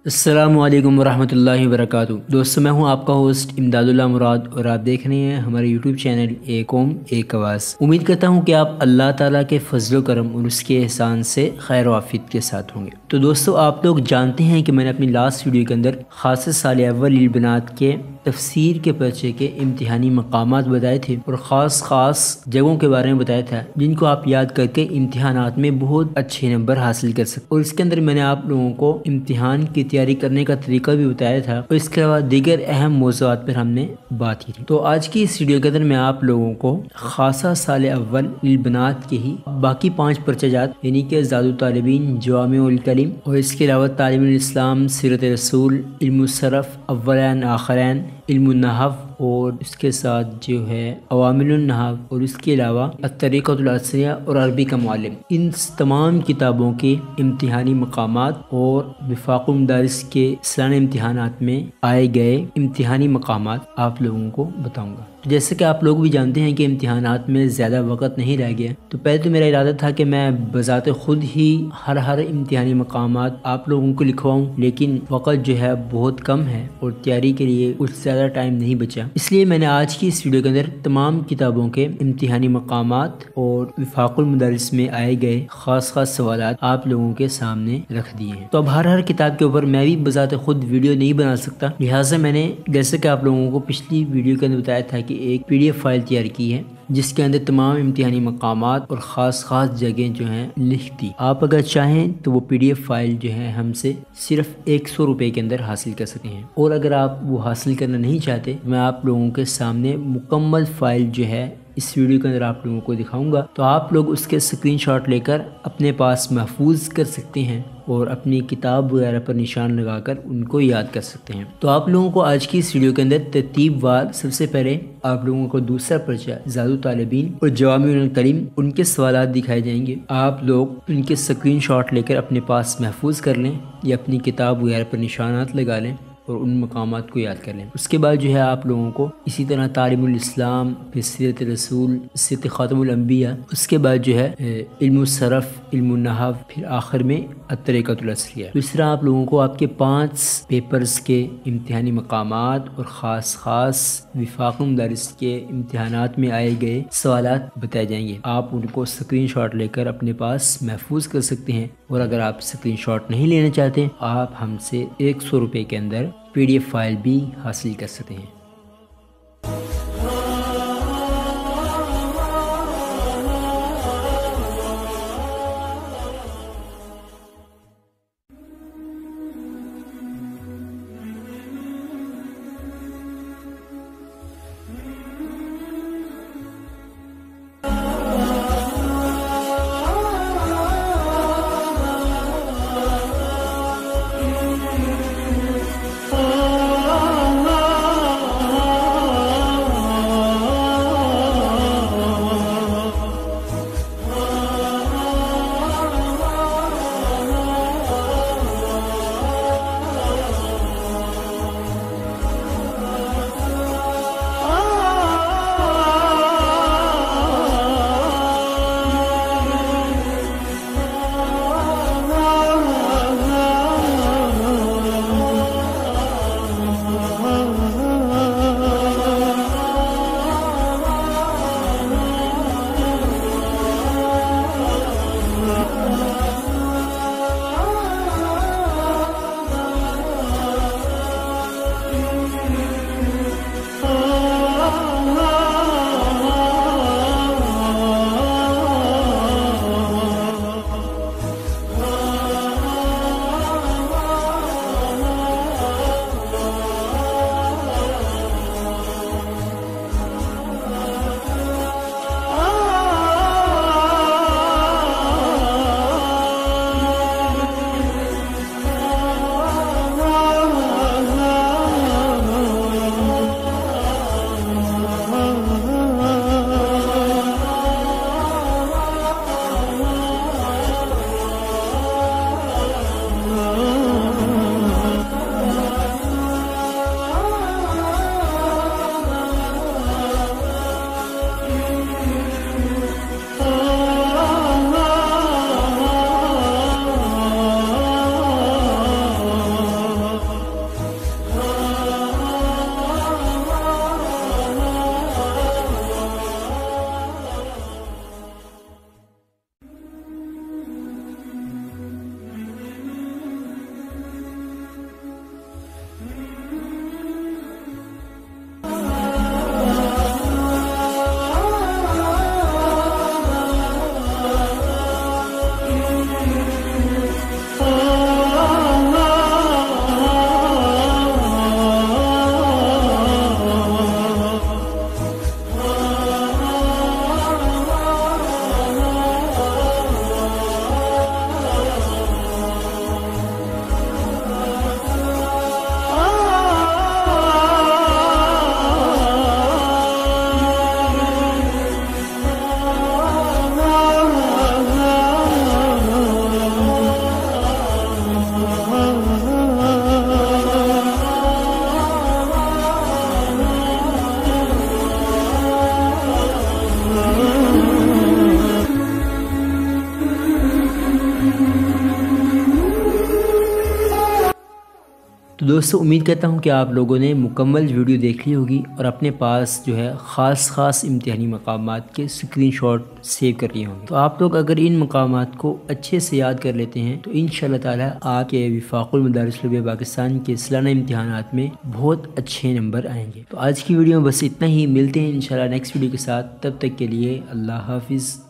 السلام علیکم ورحمۃ اللہ وبرکاتہ۔ دوستو میں ہوں آپ کا ہوسٹ امداد اللہ مراد اور آپ دیکھ رہے ہیں ہمارے یوٹیوب چینل ایک قوم ایک آواز۔ امید کرتا ہوں کہ آپ اللہ تعالیٰ کے فضل و کرم اور اس کے احسان سے خیر و عافیت کے ساتھ ہوں گے۔ تو دوستو آپ لوگ جانتے ہیں کہ میں نے اپنی لاسٹ ویڈیو کے اندر خاص سال اول البنات کے تفسیر کے پرچے کے امتحانی مقامات بتائے تھے اور خاص جگہوں کے بارے میں بتایا تھا جن کو آپ یاد کر کے امتحانات میں بہت اچھے نمبر حاصل کر سکتے، اور اس کے اندر میں نے آپ لوگوں کو امتحان کی تیاری کرنے کا طریقہ بھی بتایا تھا اور اس کے علاوہ دیگر اہم موضوعات پر ہم نے بات کی تھی۔ تو آج کی اس ویڈیو کے اندر میں آپ لوگوں کو خاصہ سال اول البنات کے ہی باقی 5 پرچہ جات یعنی کہ زاد الطالبین، جوامع الکلم اور اس کے علاوہ تعلیم الاسلام، سیرت رسول، علم الصرف، اولین آخرین، علم النحو اور اس کے ساتھ جو ہے عوامل النحو اور اس کے علاوہ الطریقۃ العصریہ اور عربی کا معلم، ان تمام کتابوں کے امتحانی مقامات اور وفاق المدارس کے سالانہ امتحانات میں آئے گئے امتحانی مقامات آپ لوگوں کو بتاؤں گا۔ جیسے کہ آپ لوگ بھی جانتے ہیں کہ امتحانات میں زیادہ وقت نہیں رہ گیا، تو پہلے تو میرا ارادہ تھا کہ میں بذات خود ہی ہر امتحانی مقامات آپ لوگوں کو لکھواؤں، لیکن وقت جو ہے بہت کم ہے اور تیاری کے لیے کچھ زیادہ ٹائم نہیں بچا، اس لیے میں نے آج کی اس ویڈیو کے اندر تمام کتابوں کے امتحانی مقامات اور وفاق المدارس میں آئے گئے خاص سوالات آپ لوگوں کے سامنے رکھ دیے ہیں۔ تو اب ہر کتاب کے اوپر میں بھی بذات خود ویڈیو نہیں بنا سکتا، لہٰذا میں نے جیسے کہ آپ لوگوں کو پچھلی ویڈیو کے اندر بتایا تھا کہ ایک PDF فائل تیار کی ہے جس کے اندر تمام امتحانی مقامات اور خاص جگہیں جو ہیں لکھ دی۔ آپ اگر چاہیں تو وہ PDF فائل جو ہے ہم سے صرف 100 روپے کے اندر حاصل کر سکتے ہیں، اور اگر آپ وہ حاصل کرنا نہیں چاہتے میں آپ لوگوں کے سامنے مکمل فائل جو ہے اس ویڈیو کے اندر آپ لوگوں کو دکھاؤں گا، تو آپ لوگ اس کے اسکرین شاٹ لے کر اپنے پاس محفوظ کر سکتے ہیں اور اپنی کتاب وغیرہ پر نشان لگا کر ان کو یاد کر سکتے ہیں۔ تو آپ لوگوں کو آج کی اس ویڈیو کے اندر ترتیب وار سب سے پہلے آپ لوگوں کو دوسرا پرچہ زاد الطالبین اور جوامع الکلم ان کے سوالات دکھائے جائیں گے۔ آپ لوگ ان کے اسکرین شاٹ لے کر اپنے پاس محفوظ کر لیں یا اپنی کتاب وغیرہ پر نشانات لگا لیں اور ان مقامات کو یاد کر لیں۔ اس کے بعد جو ہے آپ لوگوں کو اسی طرح تعلیم الاسلام، پھر سیرت رسول، سیرت خاتم الانبیاء، اس کے بعد جو ہے علم الصرف، علم النحو، پھر آخر میں الطریقۃ العصریہ۔ اس طرح آپ لوگوں کو آپ کے 5 پیپرز کے امتحانی مقامات اور خاص وفاق المدارس کے امتحانات میں آئے گئے سوالات بتائے جائیں گے۔ آپ ان کو اسکرین شاٹ لے کر اپنے پاس محفوظ کر سکتے ہیں، اور اگر آپ اسکرین شاٹ نہیں لینا چاہتے آپ ہم سے 100 روپے کے اندر PDF فائل بھی حاصل کر سکتے ہیں۔ تو دوستو امید کرتا ہوں کہ آپ لوگوں نے مکمل ویڈیو دیکھ لی ہوگی اور اپنے پاس جو ہے خاص امتحانی مقامات کے اسکرین شاٹ سیو کر لیے ہوں گے۔ تو آپ لوگ اگر ان مقامات کو اچھے سے یاد کر لیتے ہیں تو انشاءاللہ تعالی آپ کے وفاق المدارس العلویہ پاکستان کے سالانہ امتحانات میں بہت اچھے نمبر آئیں گے۔ تو آج کی ویڈیو میں بس اتنا ہی، ملتے ہیں انشاءاللہ نیکسٹ ویڈیو کے ساتھ، تب تک کے لیے اللہ حافظ۔